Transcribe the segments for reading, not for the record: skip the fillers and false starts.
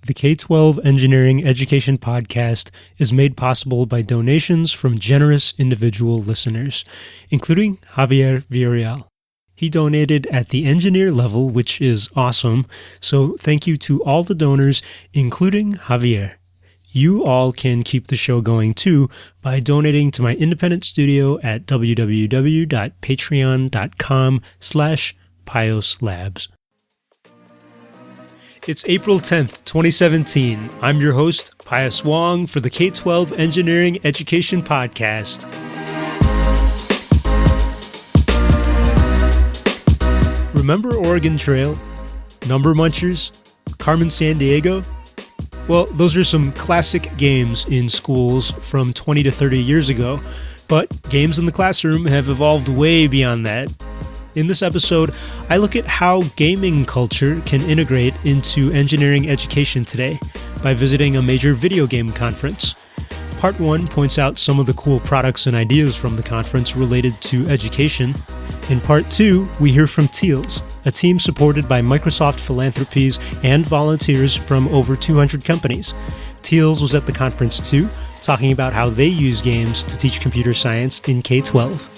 The K-12 Engineering Education Podcast is made possible by donations from generous individual listeners, including Javier Villarreal. He donated at the engineer level, which is awesome, so thank you to all the donors, including Javier. You all can keep the show going too by donating to my independent studio at www.patreon.com/PiosLabs. It's April 10th, 2017. I'm your host, Pius Wong, for the K-12 Engineering Education Podcast. Remember Oregon Trail, Number Munchers, Carmen Sandiego? Well, those are some classic games in schools from 20 to 30 years ago, but games in the classroom have evolved way beyond that. In this episode, I look at how gaming culture can integrate into engineering education today by visiting a major video game conference. Part 1 points out some of the cool products and ideas from the conference related to education. In Part 2, we hear from TEALS, a team supported by Microsoft Philanthropies and volunteers from over 200 companies. TEALS was at the conference too, talking about how they use games to teach computer science in K-12.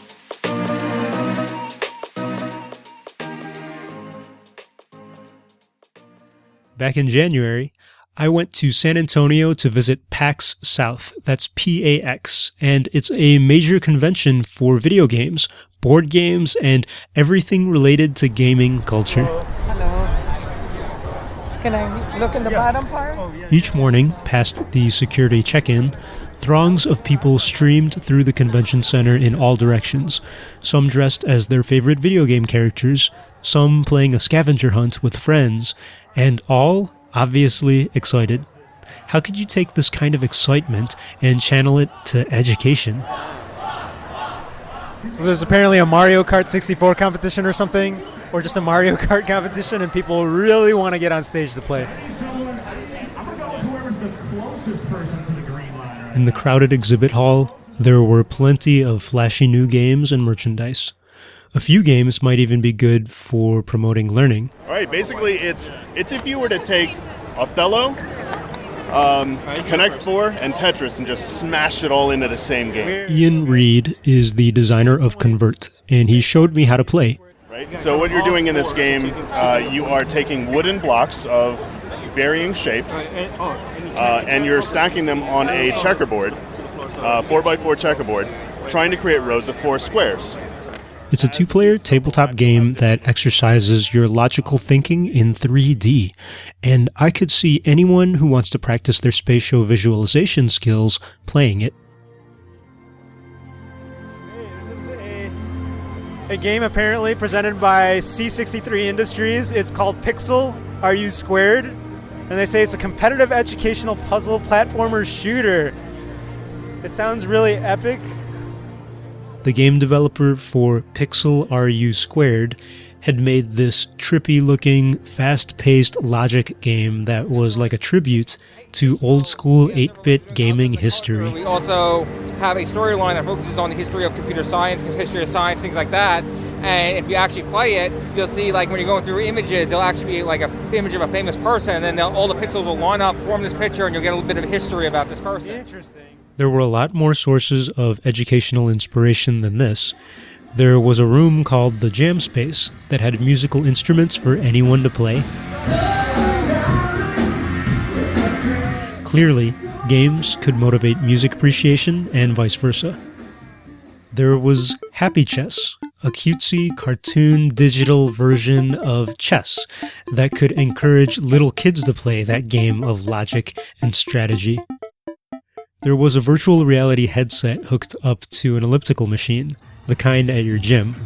Back in January, I went to San Antonio to visit PAX South, that's PAX, and it's a major convention for video games, board games, and everything related to gaming culture. Hello. Can I look in the bottom part? Each morning, past the security check-in, throngs of people streamed through the convention center in all directions, some dressed as their favorite video game characters, some playing a scavenger hunt with friends, and all obviously excited. How could you take this kind of excitement and channel it to education? So there's apparently a Mario Kart 64 competition or something, or just a Mario Kart competition, and people really want to get on stage to play. In the crowded exhibit hall, there were plenty of flashy new games and merchandise. A few games might even be good for promoting learning. All right, basically it's if you were to take Othello, Connect 4, and Tetris and just smash it all into the same game. Ian Reed is the designer of Convert, and he showed me how to play. Right. So what you're doing in this game, you are taking wooden blocks of varying shapes, and you're stacking them on a checkerboard, 4x4 checkerboard, trying to create rows of 4 squares. It's a 2-player tabletop game that exercises your logical thinking in 3D, and I could see anyone who wants to practice their spatial visualization skills playing it. This is a game apparently presented by C63 Industries. It's called Pixel Are You Squared? And they say it's a competitive educational puzzle platformer shooter. It sounds really epic. The game developer for Pixel Are You Squared had made this trippy-looking, fast-paced logic game that was like a tribute to old-school 8-bit gaming history. We also have a storyline that focuses on the history of computer science, history of science, things like that. And if you actually play it, you'll see, like, when you're going through images, it'll actually be like an image of a famous person, and then all the pixels will line up, form this picture, and you'll get a little bit of history about this person. Interesting. There were a lot more sources of educational inspiration than this. There was a room called the Jam Space that had musical instruments for anyone to play. Clearly, games could motivate music appreciation and vice versa. There was Happy Chess, a cutesy cartoon digital version of chess that could encourage little kids to play that game of logic and strategy. There was a virtual reality headset hooked up to an elliptical machine, the kind at your gym.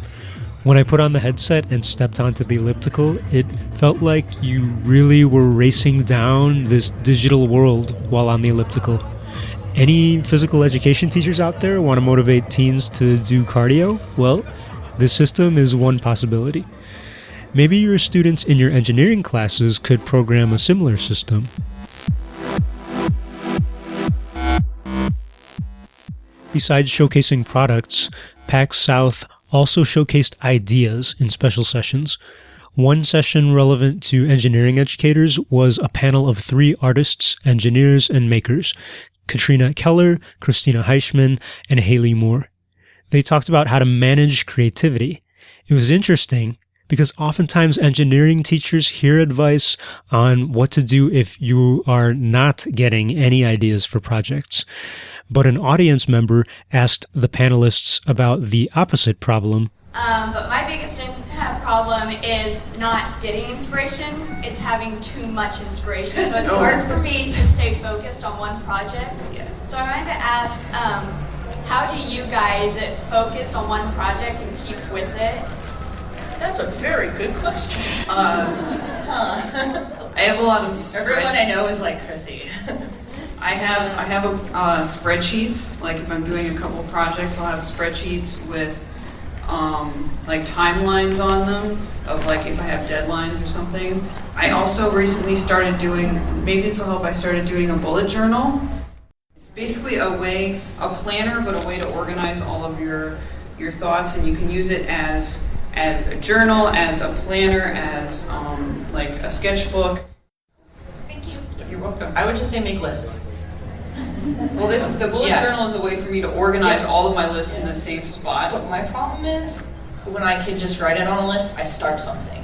When I put on the headset and stepped onto the elliptical, it felt like you really were racing down this digital world while on the elliptical. Any physical education teachers out there want to motivate teens to do cardio? Well, this system is one possibility. Maybe your students in your engineering classes could program a similar system. Besides showcasing products, PAX South also showcased ideas in special sessions. One session relevant to engineering educators was a panel of 3 artists, engineers, and makers, Katrina Keller, Christina Heichman, and Haley Moore. They talked about how to manage creativity. It was interesting because oftentimes engineering teachers hear advice on what to do if you are not getting any ideas for projects. But an audience member asked the panelists about the opposite problem. But my biggest problem is not getting inspiration. It's having too much inspiration. So it's hard for me to stay focused on one project. So I wanted to ask, how do you guys focus on one project and keep with it? That's a very good question. I have a lot of Everyone I know is like Chrissy. I have spreadsheets. Like if I'm doing a couple of projects, I'll have spreadsheets with like timelines on them of like if I have deadlines or something. I also recently started doing, maybe this will help, I started doing a bullet journal. It's basically a planner, but a way to organize all of your thoughts, and you can use it as a journal, as a planner, as like a sketchbook. Thank you. You're welcome. I would just say make lists. Well, the bullet journal is a way for me to organize all of my lists in the same spot. But my problem is, when I could just write it on a list, I start something.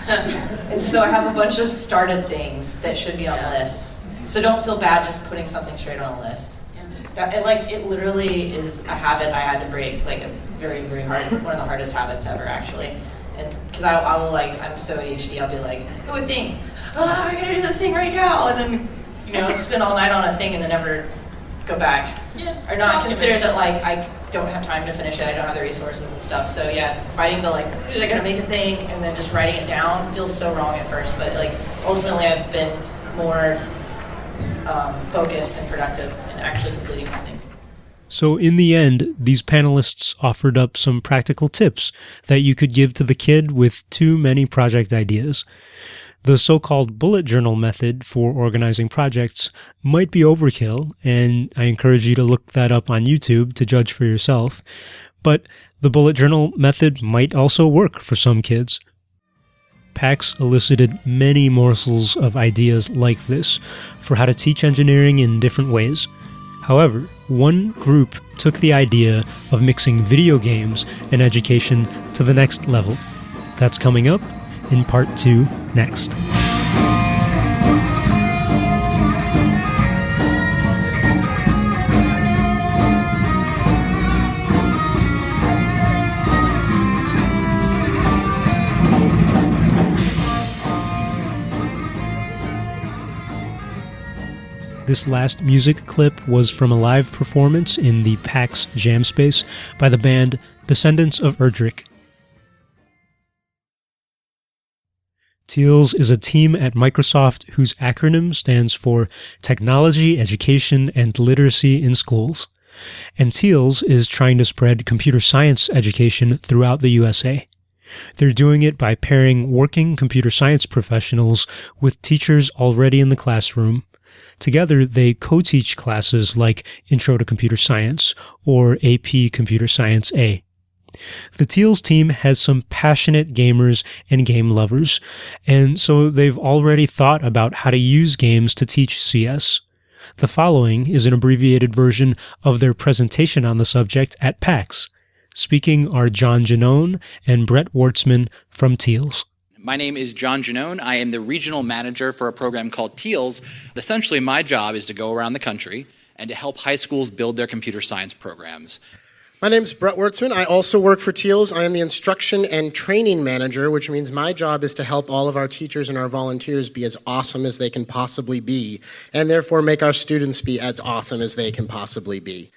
And so I have a bunch of started things that should be on lists. So don't feel bad just putting something straight on a list. It literally is a habit I had to break, like a very, very hard, one of the hardest habits ever, actually. And because I will I'm so ADHD, I'll be like, oh, a thing. I gotta do the thing right now. And then, spend all night on a thing and then never go back. Yeah. Or not consider that, I don't have time to finish it, I don't have the resources and stuff. So yeah, fighting the, I gotta make a thing and then just writing it down feels so wrong at first. But, ultimately I've been more focused and productive in actually completing my things. So in the end, these panelists offered up some practical tips that you could give to the kid with too many project ideas. The so-called bullet journal method for organizing projects might be overkill, and I encourage you to look that up on YouTube to judge for yourself. But the bullet journal method might also work for some kids. PAX elicited many morsels of ideas like this for how to teach engineering in different ways. However, one group took the idea of mixing video games and education to the next level. That's coming up in part 2 next. This last music clip was from a live performance in the PAX Jam Space by the band Descendants of Erdrich. TEALS is a team at Microsoft whose acronym stands for Technology, Education, and Literacy in Schools. And TEALS is trying to spread computer science education throughout the USA. They're doing it by pairing working computer science professionals with teachers already in the classroom. Together, they co-teach classes like Intro to Computer Science or AP Computer Science A. The TEALS team has some passionate gamers and game lovers, and so they've already thought about how to use games to teach CS. The following is an abbreviated version of their presentation on the subject at PAX. Speaking are Jannone and Brett Wortzman from TEALS. My name is Jannone. I am the regional manager for a program called TEALS. Essentially, my job is to go around the country and to help high schools build their computer science programs. My name is Brett Wortzman. I also work for TEALS. I am the instruction and training manager, which means my job is to help all of our teachers and our volunteers be as awesome as they can possibly be, and therefore make our students be as awesome as they can possibly be.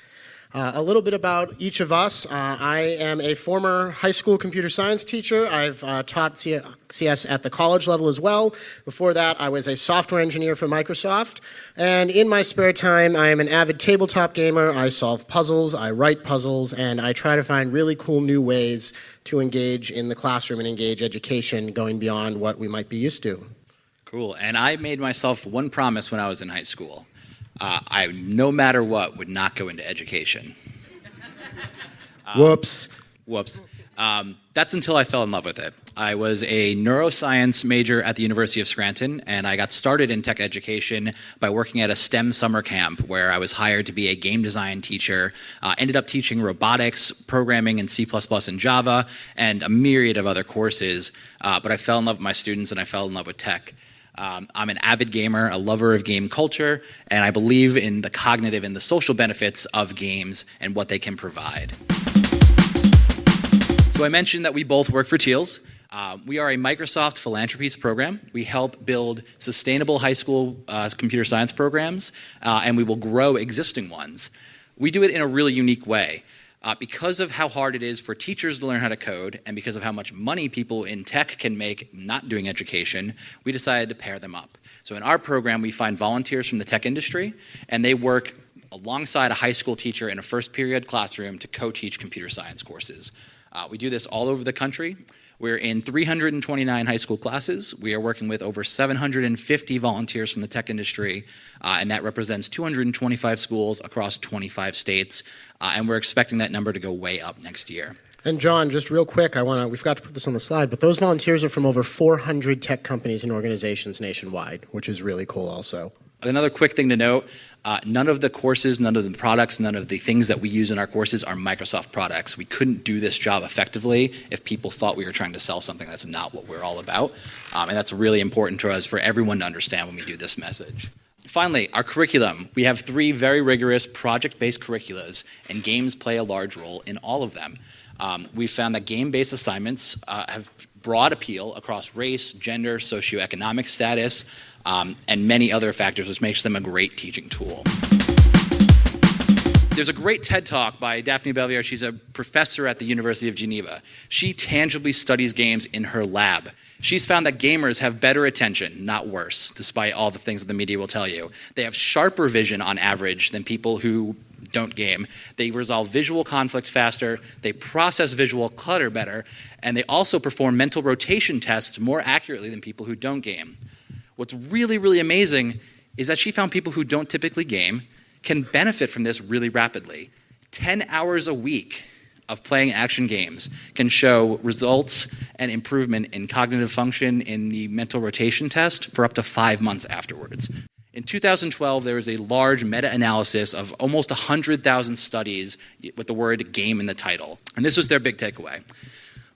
A little bit about each of us. I am a former high school computer science teacher. I've taught CS at the college level as well. Before that, I was a software engineer for Microsoft. And in my spare time, I am an avid tabletop gamer. I solve puzzles, I write puzzles, and I try to find really cool new ways to engage in the classroom and engage education going beyond what we might be used to. Cool. And I made myself one promise when I was in high school. I, no matter what, would not go into education. Whoops. That's until I fell in love with it. I was a neuroscience major at the University of Scranton, and I got started in tech education by working at a STEM summer camp where I was hired to be a game design teacher, ended up teaching robotics, programming in C++ and Java, and a myriad of other courses, but I fell in love with my students and I fell in love with tech. I'm an avid gamer, a lover of game culture, and I believe in the cognitive and the social benefits of games and what they can provide. So I mentioned that we both work for TEALS. We are a Microsoft Philanthropies program. We help build sustainable high school computer science programs, and we will grow existing ones. We do it in a really unique way. Because of how hard it is for teachers to learn how to code, and because of how much money people in tech can make not doing education, we decided to pair them up. So in our program, we find volunteers from the tech industry, and they work alongside a high school teacher in a first period classroom to co-teach computer science courses. We do this all over the country. We're in 329 high school classes. We are working with over 750 volunteers from the tech industry, and that represents 225 schools across 25 states, and we're expecting that number to go way up next year. And John, just real quick, we forgot to put this on the slide, but those volunteers are from over 400 tech companies and organizations nationwide, which is really cool also. Another quick thing to note, none of the courses, none of the products, none of the things that we use in our courses are Microsoft products. We couldn't do this job effectively if people thought we were trying to sell something that's not what we're all about. And that's really important to us for everyone to understand when we do this message. Finally, our curriculum. We have 3 very rigorous project-based curriculas, and games play a large role in all of them. We found that game-based assignments have broad appeal across race, gender, socioeconomic status, and many other factors, which makes them a great teaching tool. There's a great TED Talk by Daphne Belvier. She's a professor at the University of Geneva. She tangibly studies games in her lab. She's found that gamers have better attention, not worse, despite all the things that the media will tell you. They have sharper vision on average than people who don't game. They resolve visual conflicts faster, they process visual clutter better, and they also perform mental rotation tests more accurately than people who don't game. What's really, really amazing is that she found people who don't typically game can benefit from this really rapidly. 10 hours a week of playing action games can show results and improvement in cognitive function in the mental rotation test for up to 5 months afterwards. In 2012, there was a large meta-analysis of almost 100,000 studies with the word game in the title. And this was their big takeaway.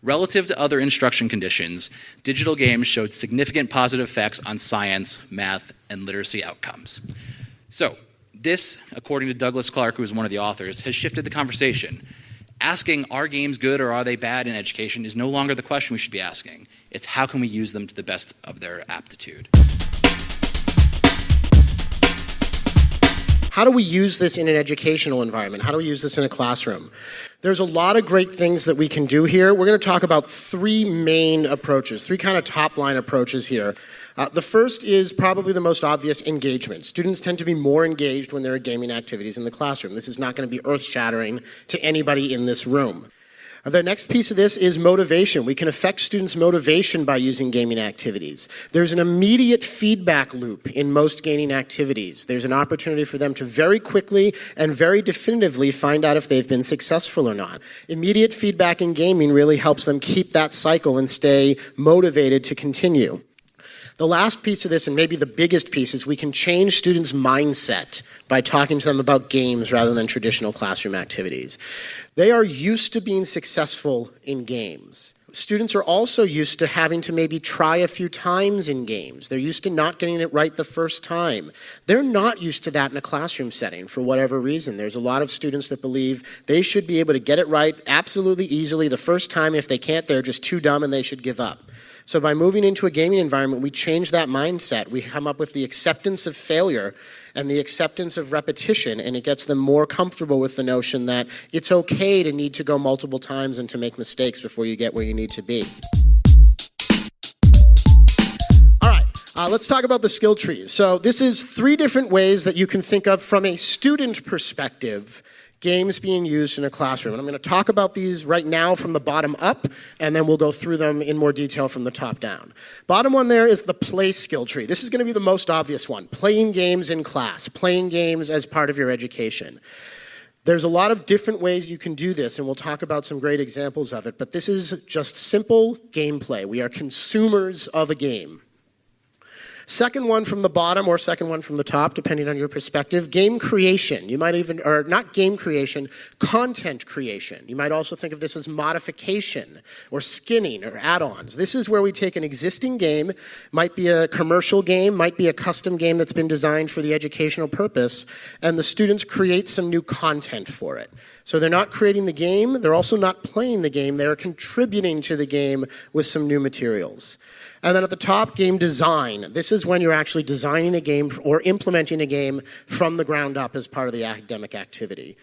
Relative to other instruction conditions, digital games showed significant positive effects on science, math, and literacy outcomes. So, this, according to Douglas Clark, who is one of the authors, has shifted the conversation. Asking, are games good or are they bad in education is no longer the question we should be asking. It's how can we use them to the best of their aptitude. How do we use this in an educational environment? How do we use this in a classroom? There's a lot of great things that we can do here. We're going to talk about 3 main approaches, 3 kind of top-line approaches here. The first is probably the most obvious, engagement. Students tend to be more engaged when there are gaming activities in the classroom. This is not going to be earth-shattering to anybody in this room. The next piece of this is motivation. We can affect students' motivation by using gaming activities. There's an immediate feedback loop in most gaming activities. There's an opportunity for them to very quickly and very definitively find out if they've been successful or not. Immediate feedback in gaming really helps them keep that cycle and stay motivated to continue. The last piece of this, and maybe the biggest piece, is we can change students' mindset by talking to them about games rather than traditional classroom activities. They are used to being successful in games. Students are also used to having to maybe try a few times in games. They're used to not getting it right the first time. They're not used to that in a classroom setting for whatever reason. There's a lot of students that believe they should be able to get it right absolutely easily the first time, and if they can't, they're just too dumb and they should give up. So by moving into a gaming environment, we change that mindset. We come up with the acceptance of failure and the acceptance of repetition, and it gets them more comfortable with the notion that it's okay to need to go multiple times and to make mistakes before you get where you need to be. All right, let's talk about the skill trees. So this is 3 different ways that you can think of from a student perspective games being used in a classroom. And I'm going to talk about these right now from the bottom up, and then we'll go through them in more detail from the top down. Bottom one there is the play skill tree. This is going to be the most obvious one. Playing games in class, playing games as part of your education. There's a lot of different ways you can do this, and we'll talk about some great examples of it, but this is just simple gameplay. We are consumers of a game. Second one from the bottom or second one from the top, depending on your perspective, game creation. You might even, or not game creation, content creation. You might also think of this as modification or skinning or add-ons. This is where we take an existing game, might be a commercial game, might be a custom game that's been designed for the educational purpose, and the students create some new content for it. So they're not creating the game, they're also not playing the game, they're contributing to the game with some new materials. And then at the top, game design. This is when you're actually designing a game or implementing a game from the ground up as part of the academic activity.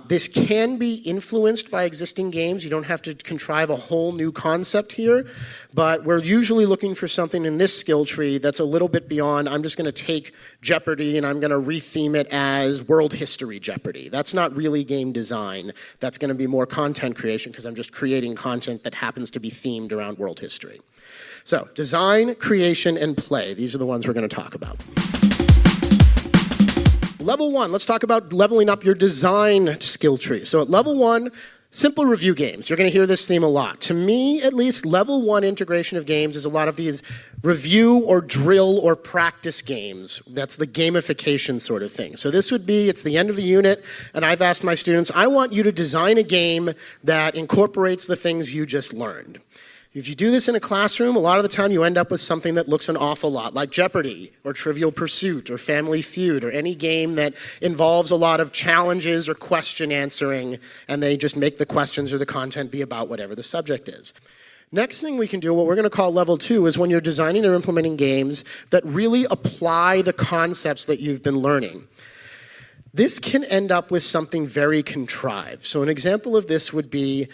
This can be influenced by existing games. You don't have to contrive a whole new concept here, but we're usually looking for something in this skill tree that's a little bit beyond, I'm just going to take Jeopardy and I'm going to retheme it as World History Jeopardy. That's not really game design. That's going to be more content creation because I'm just creating content that happens to be themed around world history. So, design, creation, and play. These are the ones we're going to talk about. Level 1, let's talk about leveling up your design skill tree. So at level 1, simple review games. You're going to hear this theme a lot. To me, at least, level 1 integration of games is a lot of these review or drill or practice games. That's the gamification sort of thing. So this would be, it's the end of the unit, and I've asked my students, I want you to design a game that incorporates the things you just learned. If you do this in a classroom, a lot of the time you end up with something that looks an awful lot like Jeopardy or Trivial Pursuit or Family Feud or any game that involves a lot of challenges or question answering, and they just make the questions or the content be about whatever the subject is. Next thing we can do, what we're going to call level 2, is when you're designing or implementing games that really apply the concepts that you've been learning. This can end up with something very contrived. So an example of this would be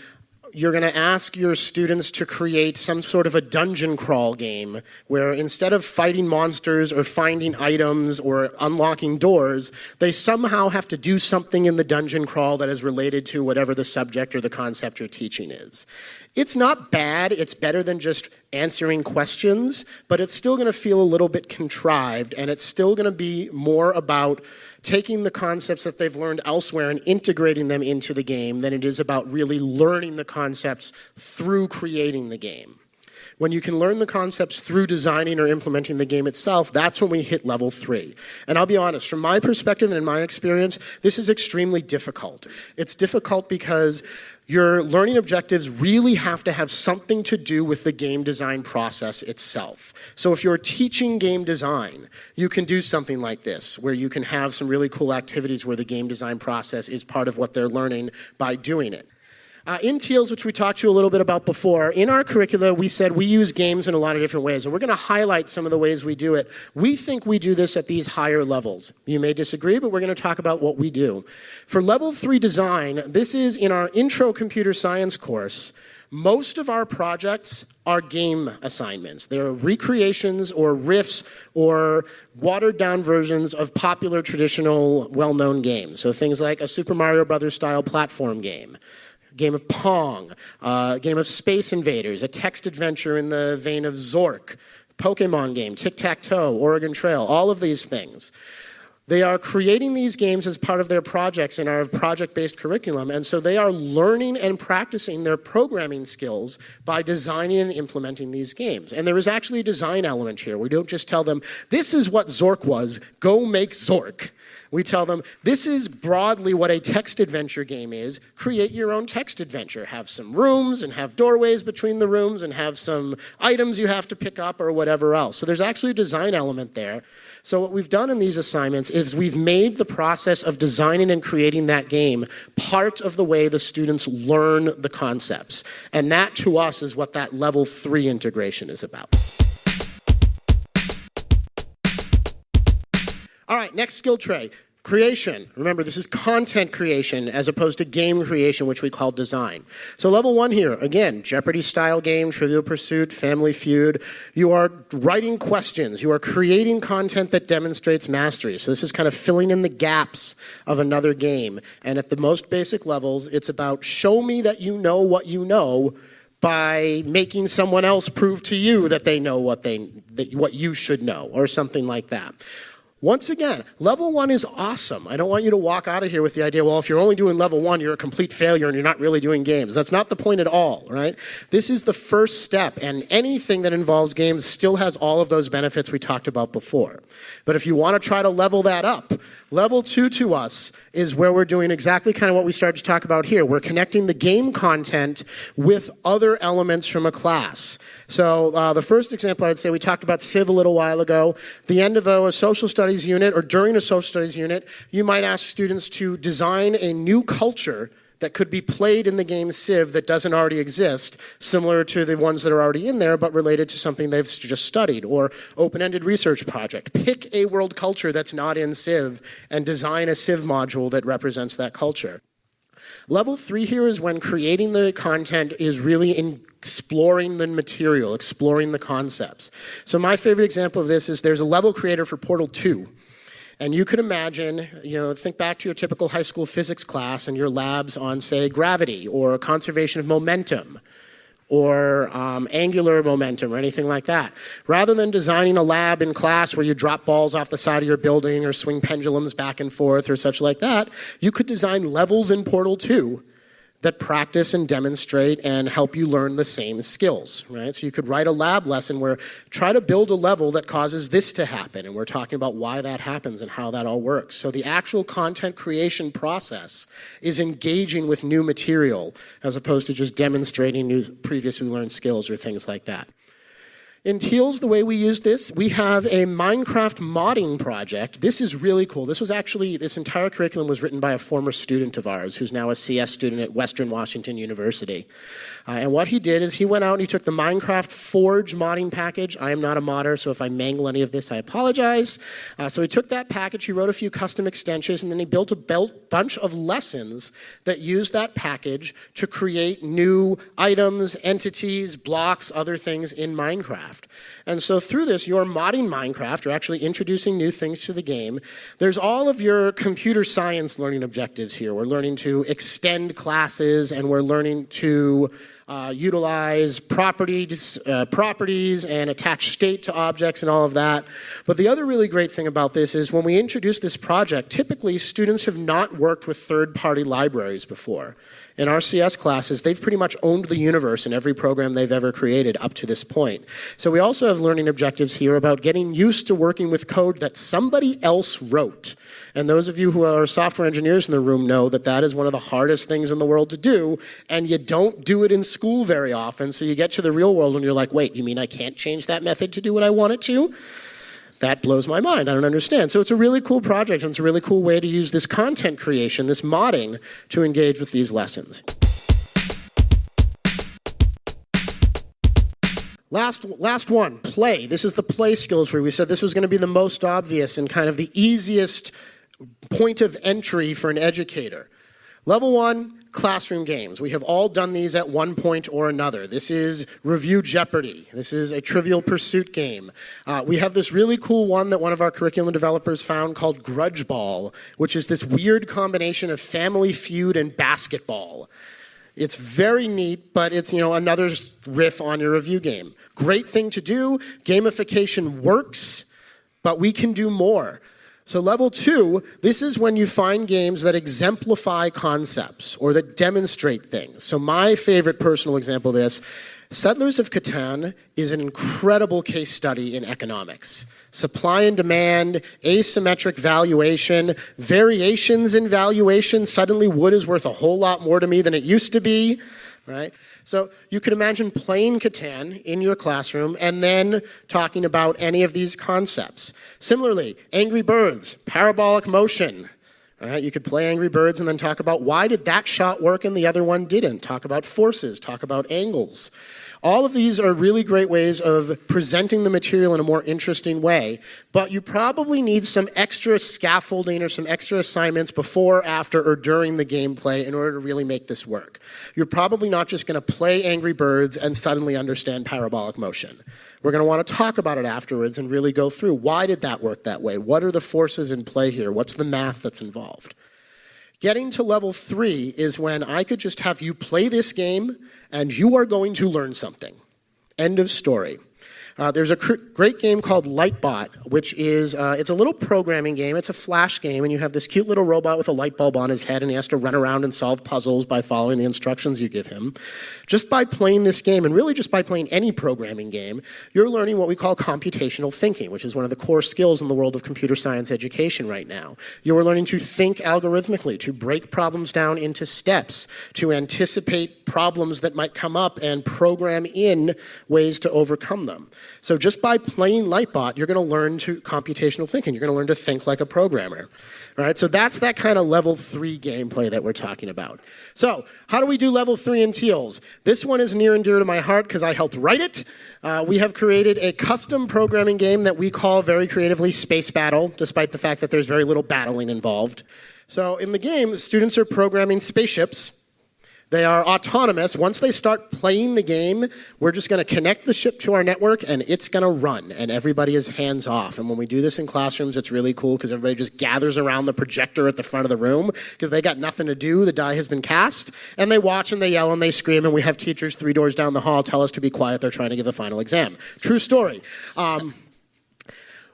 you're going to ask your students to create some sort of a dungeon crawl game where instead of fighting monsters or finding items or unlocking doors, they somehow have to do something in the dungeon crawl that is related to whatever the subject or the concept you're teaching is. It's not bad, it's better than just answering questions, but it's still going to feel a little bit contrived, and it's still going to be more about taking the concepts that they've learned elsewhere and integrating them into the game than it is about really learning the concepts through creating the game. When you can learn the concepts through designing or implementing the game itself, that's when we hit level 3. And I'll be honest, from my perspective and in my experience, this is extremely difficult. It's difficult because your learning objectives really have to have something to do with the game design process itself. So if you're teaching game design, you can do something like this, where you can have some really cool activities where the game design process is part of what they're learning by doing it. In TEALS, which we talked to you a little bit about before, in our curricula, we said we use games in a lot of different ways, and we're going to highlight some of the ways we do it. We think we do this at these higher levels. You may disagree, but we're going to talk about what we do. For level 3 design, this is in our intro computer science course. Most of our projects are game assignments. They're recreations or riffs or watered-down versions of popular, traditional, well-known games. So things like a Super Mario Brothers style platform game, game of Pong, a game of Space Invaders, a text adventure in the vein of Zork, Pokemon game, Tic-Tac-Toe, Oregon Trail, all of these things. They are creating these games as part of their projects in our project-based curriculum, and so they are learning and practicing their programming skills by designing and implementing these games. And there is actually a design element here. We don't just tell them, this is what Zork was, go make Zork. We tell them, this is broadly what a text adventure game is. Create your own text adventure. Have some rooms and have doorways between the rooms and have some items you have to pick up or whatever else. So there's actually a design element there. So what we've done in these assignments is we've made the process of designing and creating that game part of the way the students learn the concepts. And that, to us, is what that level 3 integration is about. All right, next skill tray, creation. Remember, this is content creation as opposed to game creation, which we call design. So level 1 here, again, Jeopardy-style game, Trivial Pursuit, Family Feud. You are writing questions. You are creating content that demonstrates mastery. So this is kind of filling in the gaps of another game. And at the most basic levels, it's about show me that you know what you know by making someone else prove to you that they know what you should know, or something like that. Once again, level 1 is awesome. I don't want you to walk out of here with the idea, well, if you're only doing level 1, you're a complete failure and you're not really doing games. That's not the point at all, right? This is the first step, and anything that involves games still has all of those benefits we talked about before. But if you want to try to level that up, level 2 to us is where we're doing exactly kind of what we started to talk about here. We're connecting the game content with other elements from a class. So the first example I'd say, we talked about Civ a little while ago. The end of a social studies unit, or during a social studies unit, you might ask students to design a new culture that could be played in the game Civ that doesn't already exist, similar to the ones that are already in there, but related to something they've just studied, or open-ended research project. Pick a world culture that's not in Civ and design a Civ module that represents that culture. Level 3 here is when creating the content is really exploring the material, exploring the concepts. So my favorite example of this is there's a level creator for Portal 2. And you could imagine, think back to your typical high school physics class and your labs on, say, gravity or conservation of momentum or angular momentum or anything like that. Rather than designing a lab in class where you drop balls off the side of your building or swing pendulums back and forth or such like that, you could design levels in Portal 2 that practice and demonstrate and help you learn the same skills, right? So you could write a lab lesson where try to build a level that causes this to happen, and we're talking about why that happens and how that all works. So the actual content creation process is engaging with new material as opposed to just demonstrating new previously learned skills or things like that. In TEALS, the way we use this, we have a Minecraft modding project. This is really cool. This entire curriculum was written by a former student of ours who's now a CS student at Western Washington University. And what he did is he went out and he took the Minecraft Forge modding package. I am not a modder, so if I mangle any of this, I apologize. So he took that package, he wrote a few custom extensions, and then he built a bunch of lessons that used that package to create new items, entities, blocks, other things in Minecraft. And so through this, you're modding Minecraft, you're actually introducing new things to the game. There's all of your computer science learning objectives here. We're learning to extend classes, and we're learning to utilize properties and attach state to objects and all of that. But the other really great thing about this is when we introduce this project, typically students have not worked with third-party libraries before. In our CS classes, they've pretty much owned the universe in every program they've ever created up to this point. So we also have learning objectives here about getting used to working with code that somebody else wrote. And those of you who are software engineers in the room know that that is one of the hardest things in the world to do, and you don't do it in school very often, so you get to the real world and you're like, wait, you mean I can't change that method to do what I want it to? That blows my mind. I don't understand. So it's a really cool project, and it's a really cool way to use this content creation, this modding, to engage with these lessons. Last one, play. This is the play skills tree. We said this was going to be the most obvious and kind of the easiest point of entry for an educator. Level 1, classroom games. We have all done these at one point or another. This is Review Jeopardy. This is a Trivial Pursuit game. We have this really cool one that one of our curriculum developers found called Grudge Ball, which is this weird combination of Family Feud and basketball. It's very neat, but it's, another riff on your review game. Great thing to do. Gamification works, but we can do more. So level 2, this is when you find games that exemplify concepts or that demonstrate things. So my favorite personal example of this, Settlers of Catan is an incredible case study in economics. Supply and demand, asymmetric valuation, variations in valuation. Suddenly wood is worth a whole lot more to me than it used to be, right? So you could imagine playing Catan in your classroom and then talking about any of these concepts. Similarly, Angry Birds, parabolic motion. All right, you could play Angry Birds and then talk about why did that shot work and the other one didn't. Talk about forces, talk about angles. All of these are really great ways of presenting the material in a more interesting way, but you probably need some extra scaffolding or some extra assignments before, after, or during the gameplay in order to really make this work. You're probably not just going to play Angry Birds and suddenly understand parabolic motion. We're going to want to talk about it afterwards and really go through why did that work that way? What are the forces in play here? What's the math that's involved? Getting to level 3 is when I could just have you play this game and you are going to learn something. End of story. There's a great game called Lightbot, which is, it's a little programming game. It's a flash game, and you have this cute little robot with a light bulb on his head, and he has to run around and solve puzzles by following the instructions you give him. Just by playing this game, and really just by playing any programming game, you're learning what we call computational thinking, which is one of the core skills in the world of computer science education right now. You're learning to think algorithmically, to break problems down into steps, to anticipate problems that might come up and program in ways to overcome them. So just by playing Lightbot, you're going to learn to computational thinking. You're going to learn to think like a programmer. All right, so that's that kind of level 3 gameplay that we're talking about. So how do we do level 3 in TEALS? This one is near and dear to my heart because I helped write it. We have created a custom programming game that we call very creatively Space Battle, despite the fact that there's very little battling involved. So in the game, the students are programming spaceships. They are autonomous. Once they start playing the game, we're just going to connect the ship to our network, and it's going to run, and everybody is hands off. And when we do this in classrooms, it's really cool because everybody just gathers around the projector at the front of the room because they got nothing to do. The die has been cast, and they watch and they yell and they scream, and we have teachers 3 doors down the hall tell us to be quiet. They're trying to give a final exam. True story.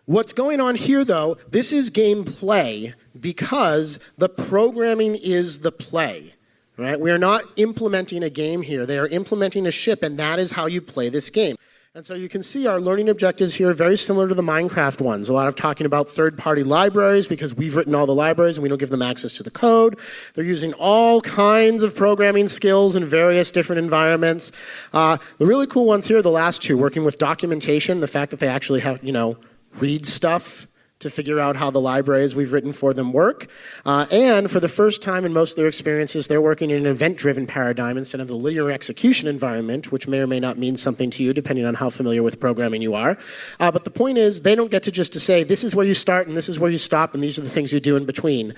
What's going on here, though, this is gameplay because the programming is the play. Right? We are not implementing a game here. They are implementing a ship, and that is how you play this game. And so you can see our learning objectives here are very similar to the Minecraft ones. A lot of talking about third-party libraries because we've written all the libraries and we don't give them access to the code. They're using all kinds of programming skills in various different environments. The really cool ones here are the last 2, working with documentation, the fact that they actually have, read stuff to figure out how the libraries we've written for them work. And for the first time in most of their experiences, they're working in an event-driven paradigm instead of the linear execution environment, which may or may not mean something to you, depending on how familiar with programming you are. But the point is, they don't get to just to say, this is where you start and this is where you stop and these are the things you do in between.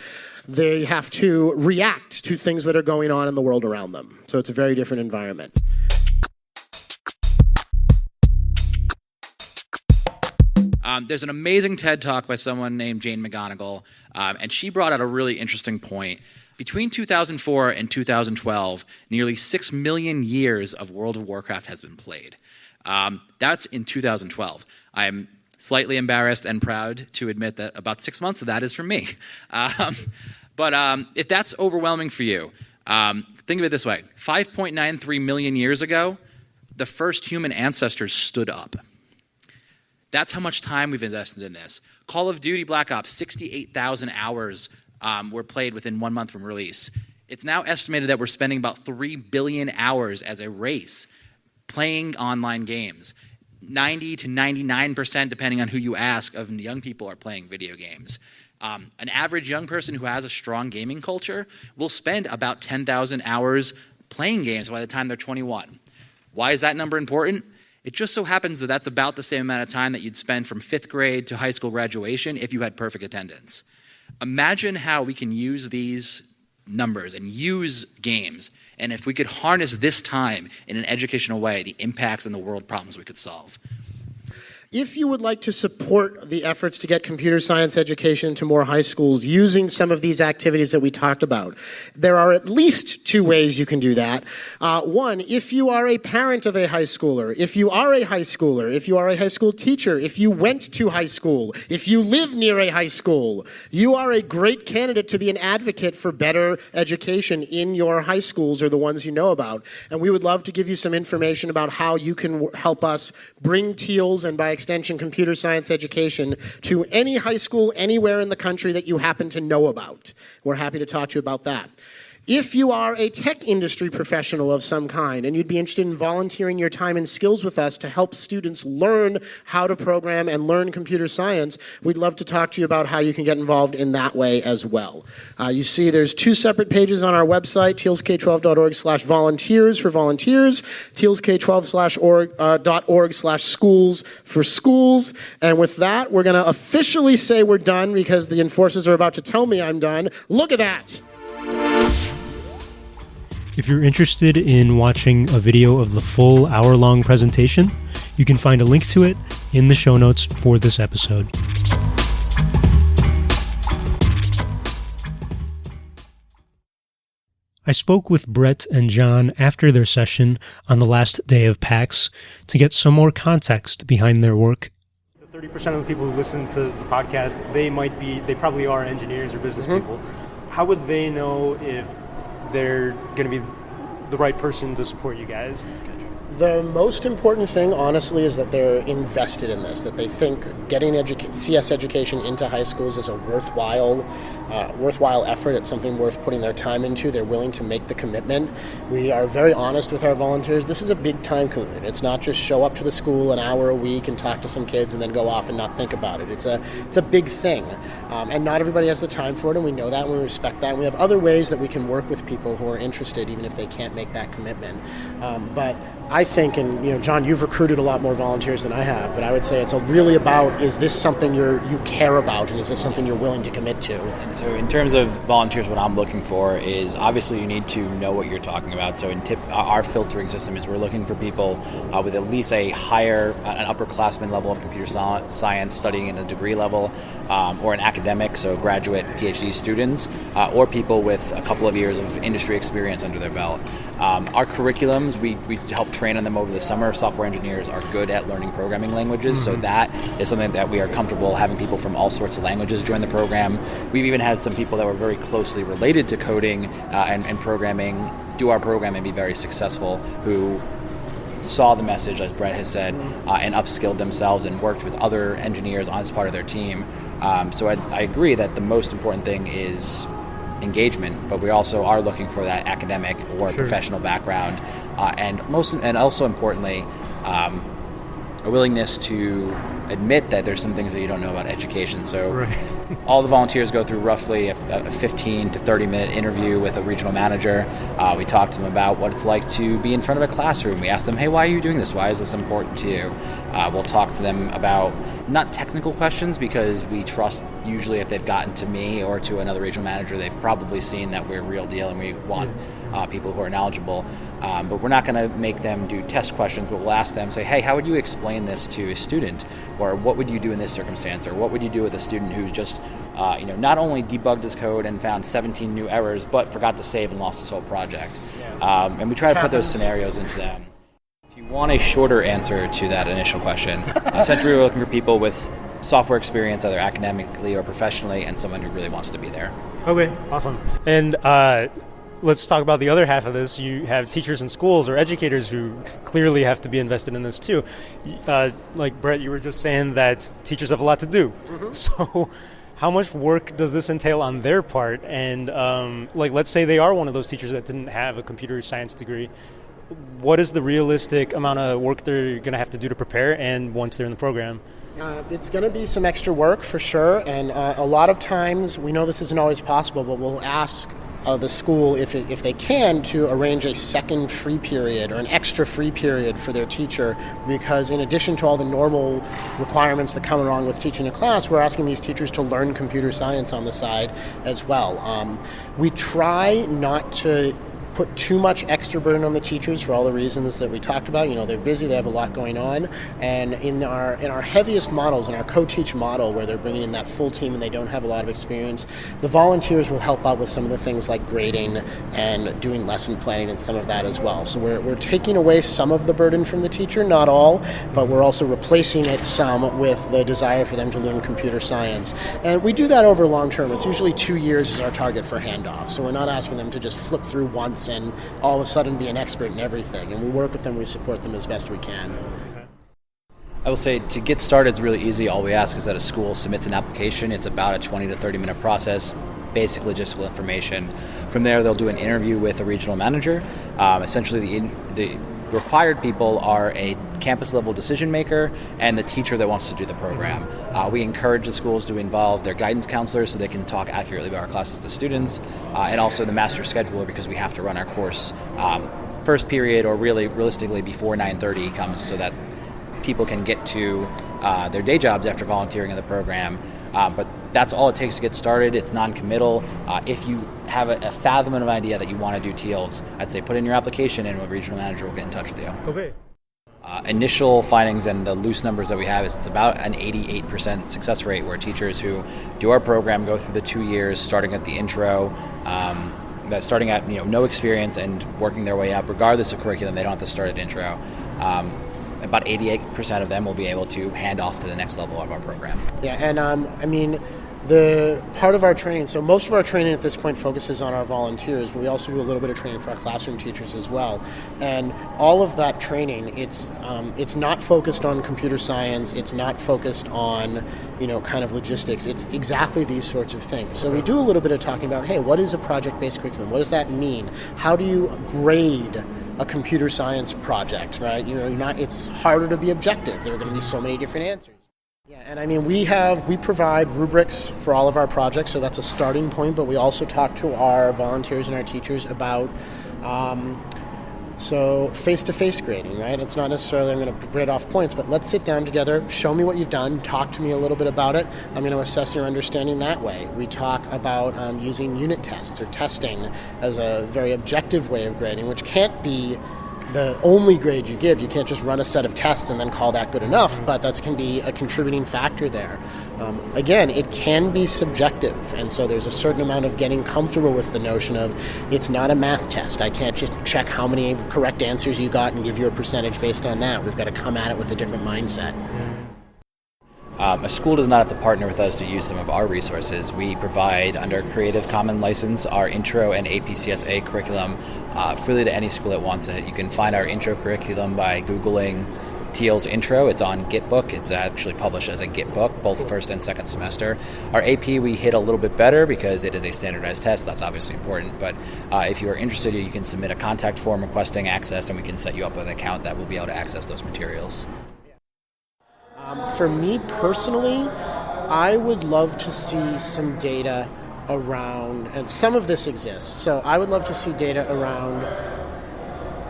They have to react to things that are going on in the world around them. So it's a very different environment. There's an amazing TED Talk by someone named Jane McGonigal, and she brought out a really interesting point. Between 2004 and 2012, nearly 6 million years of World of Warcraft has been played. That's in 2012. I'm slightly embarrassed and proud to admit that about 6 months of that is from me. But if that's overwhelming for you, think of it this way. 5.93 million years ago, the first human ancestors stood up. That's how much time we've invested in this. Call of Duty Black Ops, 68,000 hours were played within 1 month from release. It's now estimated that we're spending about 3 billion hours as a race playing online games. 90 to 99%, depending on who you ask, of young people are playing video games. An average young person who has a strong gaming culture will spend about 10,000 hours playing games by the time they're 21. Why is that number important? It just so happens that that's about the same amount of time that you'd spend from 5th grade to high school graduation if you had perfect attendance. Imagine how we can use these numbers and use games, and if we could harness this time in an educational way, the impacts and the world problems we could solve. If you would like to support the efforts to get computer science education into more high schools using some of these activities that we talked about, there are at least 2 ways you can do that. One, if you are a parent of a high schooler, if you are a high schooler, if you are a high school teacher, if you went to high school, if you live near a high school, you are a great candidate to be an advocate for better education in your high schools or the ones you know about. And we would love to give you some information about how you can help us bring TEALS and by extension computer science education to any high school anywhere in the country that you happen to know about. We're happy to talk to you about that. If you are a tech industry professional of some kind and you'd be interested in volunteering your time and skills with us to help students learn how to program and learn computer science, we'd love to talk to you about how you can get involved in that way as well. You see there's 2 separate pages on our website, tealsk12.org/volunteers for volunteers, tealsk12.org/schools for schools. And with that, we're going to officially say we're done because the enforcers are about to tell me I'm done. Look at that. If you're interested in watching a video of the full hour-long presentation, you can find a link to it in the show notes for this episode. I spoke with Brett and John after their session on the last day of PAX to get some more context behind their work. 30% of the people who listen to the podcast, they probably are engineers or business people. How would they know if they're going to be the right person to support you guys? The most important thing, honestly, is that they're invested in this, that they think getting CS education into high schools is a worthwhile effort. It's something worth putting their time into. They're willing to make the commitment. We are very honest with our volunteers. This is a big time commitment. It's not just show up to the school an hour a week and talk to some kids and then go off and not think about it. It's a big thing. And not everybody has the time for it, and we know that, and we respect that. And we have other ways that we can work with people who are interested, even if they can't make that commitment. But I think, and John, you've recruited a lot more volunteers than I have, but I would say it's really about, is this something you care about, and is this something you're willing to commit to? And so in terms of volunteers, what I'm looking for is, obviously you need to know what you're talking about. So our filtering system is we're looking for people with at least an upperclassman level of computer science, studying at a degree level, or an academic, so graduate PhD students, or people with a couple of years of industry experience under their belt. Our curriculums, we help train on them over the summer. Software engineers are good at learning programming languages, so that is something that we are comfortable having people from all sorts of languages join the program. We've even had some people that were very closely related to coding and programming do our program and be very successful, who saw the message, as Brett has said, and upskilled themselves and worked with other engineers as part of their team. So I agree that the most important thing is engagement, but we also are looking for that academic or professional background, and also importantly, a willingness to admit that there's some things that you don't know about education. So all the volunteers go through roughly a 15 to 30 minute interview with a regional manager. We talk to them about what it's like to be in front of a classroom. We ask them, hey, why are you doing this? Why is this important to you? We'll talk to them about not technical questions, because we trust usually if they've gotten to me or to another regional manager, they've probably seen that we're real deal and we want people who are knowledgeable. But we're not going to make them do test questions, but we'll ask them, say, hey, how would you explain this to a student? Or what would you do in this circumstance? Or what would you do with a student who's just not only debugged his code and found 17 new errors, but forgot to save and lost his whole project? And we try to put those scenarios into them. If you want a shorter answer to that initial question, essentially we're looking for people with software experience, either academically or professionally, and someone who really wants to be there. Okay, awesome. And let's talk about the other half of this. You have teachers in schools or educators who clearly have to be invested in this too. Like Brett, you were just saying that teachers have a lot to do. So how much work does this entail on their part? And let's say they are one of those teachers that didn't have a computer science degree. What is the realistic amount of work they're going to have to do to prepare, and once they're in the program? It's going to be some extra work for sure, and a lot of times, we know this isn't always possible, but we'll ask the school, if they can, to arrange a second free period or an extra free period for their teacher, because in addition to all the normal requirements that come along with teaching a class, we're asking these teachers to learn computer science on the side as well. We try not to put too much extra burden on the teachers for all the reasons that we talked about. They're busy, they have a lot going on, and in our heaviest models, in our co-teach model, where they're bringing in that full team and they don't have a lot of experience, the volunteers will help out with some of the things like grading and doing lesson planning and some of that as well. So we're taking away some of the burden from the teacher, not all, but we're also replacing it some with the desire for them to learn computer science. And we do that over long term. It's usually 2 years is our target for handoff. So we're not asking them to just flip through once and all of a sudden be an expert in everything. And we work with them, we support them as best we can. I will say, to get started, it's really easy. All we ask is that a school submits an application. It's about a 20 to 30 minute process, basically just with information. From there, they'll do an interview with a regional manager. Essentially, the required people are a campus level decision maker and the teacher that wants to do the program. We encourage the schools to involve their guidance counselors so they can talk accurately about our classes to students, and also the master scheduler, because we have to run our course first period, or really realistically before 9:30 comes, so that people can get to their day jobs after volunteering in the program. But that's all it takes to get started. It's non-committal. If you have a fathom of an idea that you want to do TEALS, I'd say put in your application and a regional manager will get in touch with you. Okay. Initial findings and the loose numbers that we have is it's about an 88% success rate, where teachers who do our program go through the 2 years, starting at the intro, that starting at no experience and working their way up, regardless of curriculum, they don't have to start at intro. About 88% of them will be able to hand off to the next level of our program. Yeah, and the part of our training, so most of our training at this point focuses on our volunteers, but we also do a little bit of training for our classroom teachers as well. And all of that training, it's not focused on computer science, it's not focused on, kind of logistics, it's exactly these sorts of things. So we do a little bit of talking about, hey, what is a project-based curriculum? What does that mean? How do you grade a computer science project, right? It's harder to be objective. There are going to be so many different answers. Yeah, and we provide rubrics for all of our projects, so that's a starting point, but we also talk to our volunteers and our teachers about so face-to-face grading, right? It's not necessarily I'm going to grade off points, but let's sit down together, show me what you've done, talk to me a little bit about it. I'm going to assess your understanding that way. We talk about using unit tests or testing as a very objective way of grading, which can't be the only grade you give. You can't just run a set of tests and then call that good enough, but that can be a contributing factor there. Again, it can be subjective, and so there's a certain amount of getting comfortable with the notion of it's not a math test. I can't just check how many correct answers you got and give you a percentage based on that. We've got to come at it with a different mindset. A school does not have to partner with us to use some of our resources. We provide, under Creative Commons license, our intro and APCSA curriculum freely to any school that wants it. You can find our intro curriculum by Googling TEALS Intro. It's on Gitbook. It's actually published as a Gitbook, both first and second semester. Our AP we hit a little bit better because it is a standardized test. That's obviously important. But if you are interested, you can submit a contact form requesting access, and we can set you up with an account that will be able to access those materials. For me personally, I would love to see some data around, and some of this exists, so I would love to see data around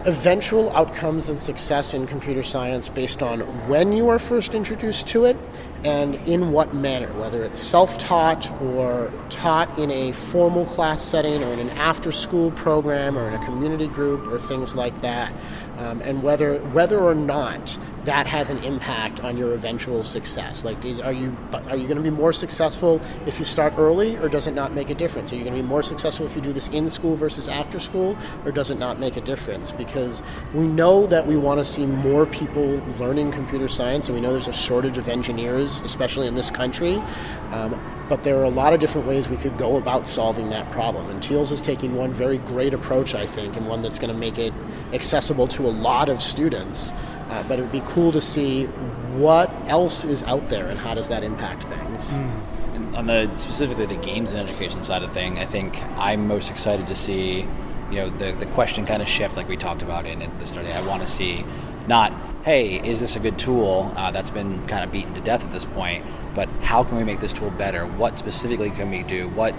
eventual outcomes and success in computer science based on when you are first introduced to it and in what manner, whether it's self-taught or taught in a formal class setting or in an after-school program or in a community group or things like that, and whether or not that has an impact on your eventual success. Like, are you going to be more successful if you start early, or does it not make a difference? Are you going to be more successful if you do this in school versus after school, or does it not make a difference? Because we know that we want to see more people learning computer science, and we know there's a shortage of engineers, especially in this country. But there are a lot of different ways we could go about solving that problem. And TEALS is taking one very great approach, I think, and one that's going to make it accessible to a lot of students. But it would be cool to see what else is out there and how does that impact things. And on specifically the games and education side of thing, I think I'm most excited to see, the question kind of shift like we talked about in the study. I want to see not, hey, is this a good tool that's been kind of beaten to death at this point, but how can we make this tool better? What specifically can we do? What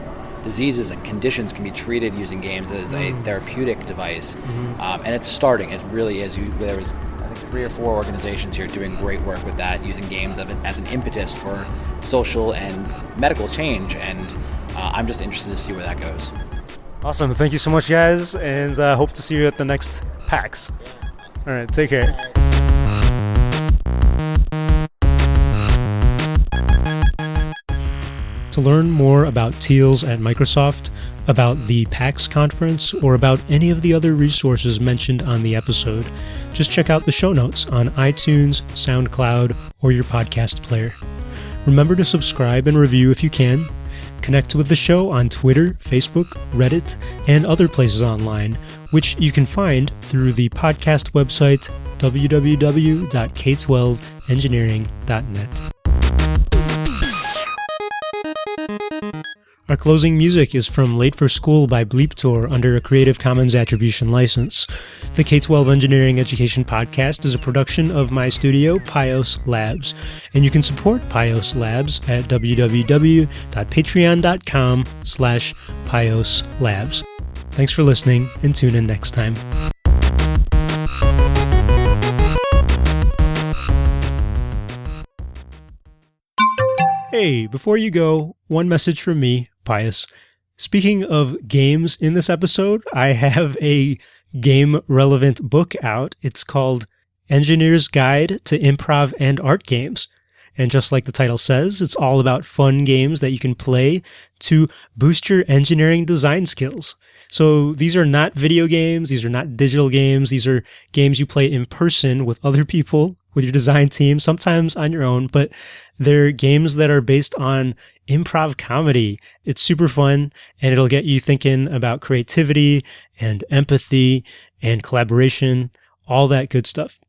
diseases and conditions can be treated using games as a therapeutic device? And it's starting. It really is. There was, I think, 3 or 4 organizations here doing great work with that, using games as an impetus for social and medical change, and I'm just interested to see where that goes. Awesome. Thank you so much, guys, and hope to see you at the next PAX. All right, take care. To learn more about TEALS at Microsoft, about the PAX conference, or about any of the other resources mentioned on the episode, just check out the show notes on iTunes, SoundCloud, or your podcast player. Remember to subscribe and review if you can. Connect with the show on Twitter, Facebook, Reddit, and other places online, which you can find through the podcast website www.k12engineering.net. Our closing music is from Late for School by Bleep Tour under a Creative Commons Attribution license. The K-12 Engineering Education Podcast is a production of my studio, Pios Labs, and you can support Pios Labs at www.patreon.com/Pios Labs. Thanks for listening, and tune in next time. Hey, before you go, one message from me, Pius. Speaking of games in this episode, I have a game-relevant book out. It's called Engineer's Guide to Improv and Art Games. And just like the title says, it's all about fun games that you can play to boost your engineering design skills. So these are not video games. These are not digital games. These are games you play in person with other people, with your design team, sometimes on your own, but they're games that are based on improv comedy. It's super fun, and it'll get you thinking about creativity and empathy and collaboration, all that good stuff.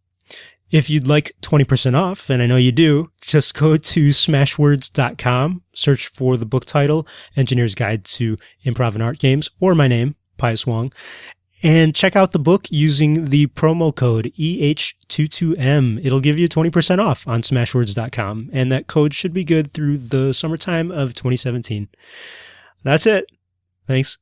If you'd like 20% off, and I know you do, just go to smashwords.com, search for the book title, Engineer's Guide to Improv and Art Games, or my name, Pius Wong, and check out the book using the promo code EH22M. It'll give you 20% off on smashwords.com, and that code should be good through the summertime of 2017. That's it. Thanks.